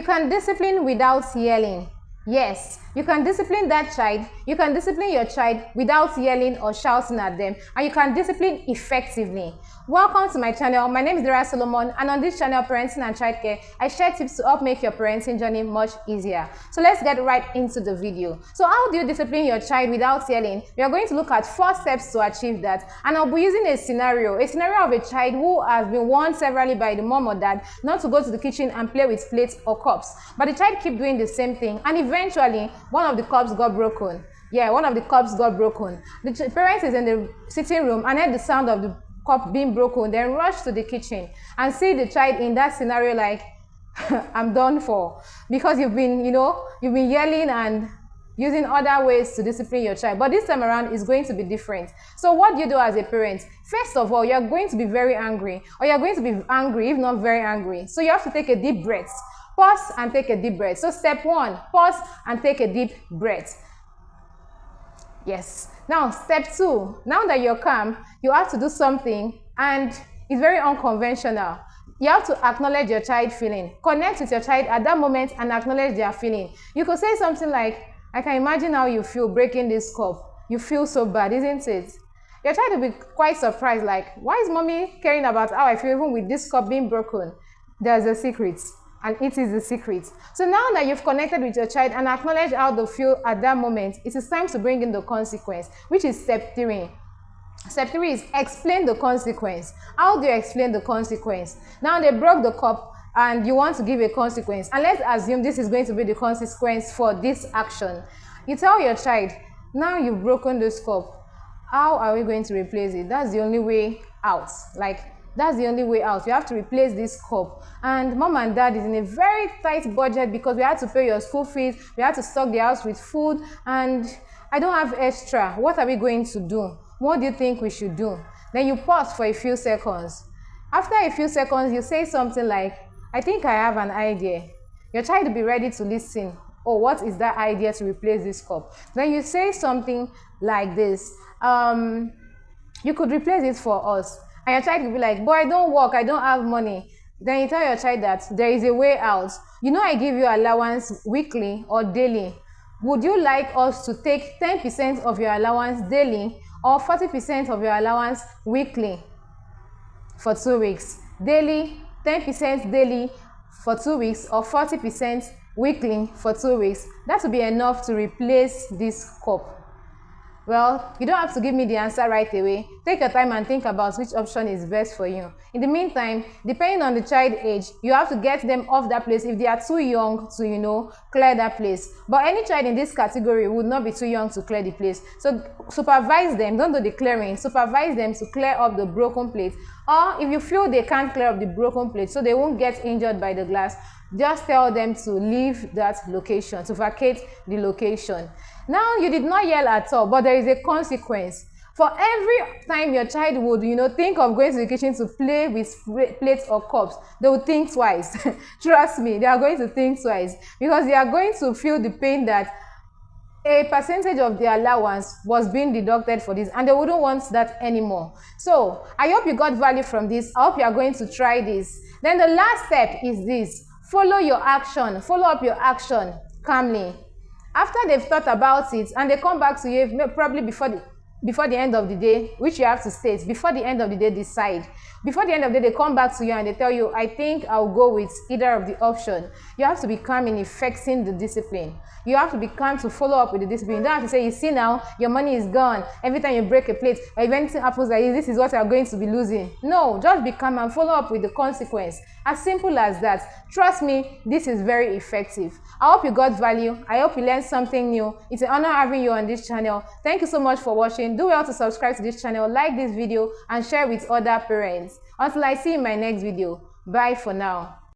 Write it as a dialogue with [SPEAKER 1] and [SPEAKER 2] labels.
[SPEAKER 1] You can discipline without yelling. Yes, you can discipline that child. You can discipline your child without yelling or shouting at them, and you can discipline effectively. Welcome to my channel. My name is Dara Solomon, and on this channel, Parenting and Childcare, I share tips to help make your parenting journey much easier. So let's get right into the video. So how do you discipline your child without yelling? We are going to look at 4 steps to achieve that, and I'll be using a scenario of a child who has been warned severally by the mom or dad not to go to the kitchen and play with plates or cups, but the child kept doing the same thing, and eventually one of the cups got broken. One of the cups got broken. The parent is in the sitting room and heard the sound of the cup being broken, then rush to the kitchen and see the child in that scenario like, I'm done for, because you've been yelling and using other ways to discipline your child. But this time around is going to be different. So what do you do as a parent? First of all, you're going to be very angry, or you're going to be angry, if not very angry. So you have to take a deep breath. Pause and take a deep breath. So step 1, pause and take a deep breath. Yes. Now, step 2, now that you're calm, you have to do something, and it's very unconventional. You have to acknowledge your child's feeling. Connect with your child at that moment and acknowledge their feeling. You could say something like, I can imagine how you feel breaking this cup. You feel so bad, isn't it? Your child will be quite surprised, like, why is mommy caring about how I feel even with this cup being broken? There's a secret. And it is the secret. So now that you've connected with your child and acknowledged how they feel at that moment, it is time to bring in the consequence, which is step 3. Step 3 is explain the consequence. How do you explain the consequence? Now they broke the cup and you want to give a consequence. And let's assume this is going to be the consequence for this action. You tell your child, now you've broken this cup. How are we going to replace it? That's the only way out. That's the only way out. You have to replace this cup. And mom and dad is in a very tight budget because we had to pay your school fees, we had to stock the house with food, and I don't have extra. What are we going to do? What do you think we should do? Then you pause for a few seconds. After a few seconds, you say something like, I think I have an idea. Your child will be ready to listen. Oh, what is that idea to replace this cup? Then you say something like this. You could replace it for us. And your child will be like, boy, I don't work, I don't have money. Then you tell your child that there is a way out. You know I give you allowance weekly or daily. Would you like us to take 10% of your allowance daily or 40% of your allowance weekly for 2 weeks? Daily, 10% daily for 2 weeks or 40% weekly for 2 weeks. That will be enough to replace this cup. Well, you don't have to give me the answer right away. Take your time and think about which option is best for you. In the meantime, depending on the child age, you have to get them off that place if they are too young to, clear that place. But any child in this category would not be too young to clear the place. So supervise them, don't do the clearing. Supervise them to clear up the broken plate. Or if you feel they can't clear up the broken plate so they won't get injured by the glass, just tell them to leave that location, to vacate the location. Now, you did not yell at all, but there is a consequence. For every time your child would, think of going to the kitchen to play with plates or cups, they will think twice. Trust me, they are going to think twice, because they are going to feel the pain that a percentage of their allowance was being deducted for this, and they wouldn't want that anymore. So, I hope you got value from this. I hope you are going to try this. Then the last step is this. Follow your action. Follow up your action calmly. After they've thought about it and they come back to you, probably before the end of the day, which you have to state, before the end of the day, decide. Before the end of the day, they come back to you and they tell you, I think I'll go with either of the option. You have to be calm in effecting the discipline. You have to be calm to follow up with the discipline. You don't have to say, you see now, your money is gone. Every time you break a plate, or if anything happens like this is what you're going to be losing. No, just be calm and follow up with the consequence. As simple as that. Trust me, this is very effective. I hope you got value. I hope you learned something new. It's an honor having you on this channel. Thank you so much for watching. Do well to subscribe to this channel, like this video, and share with other parents. Until I see you in my next video. Bye for now.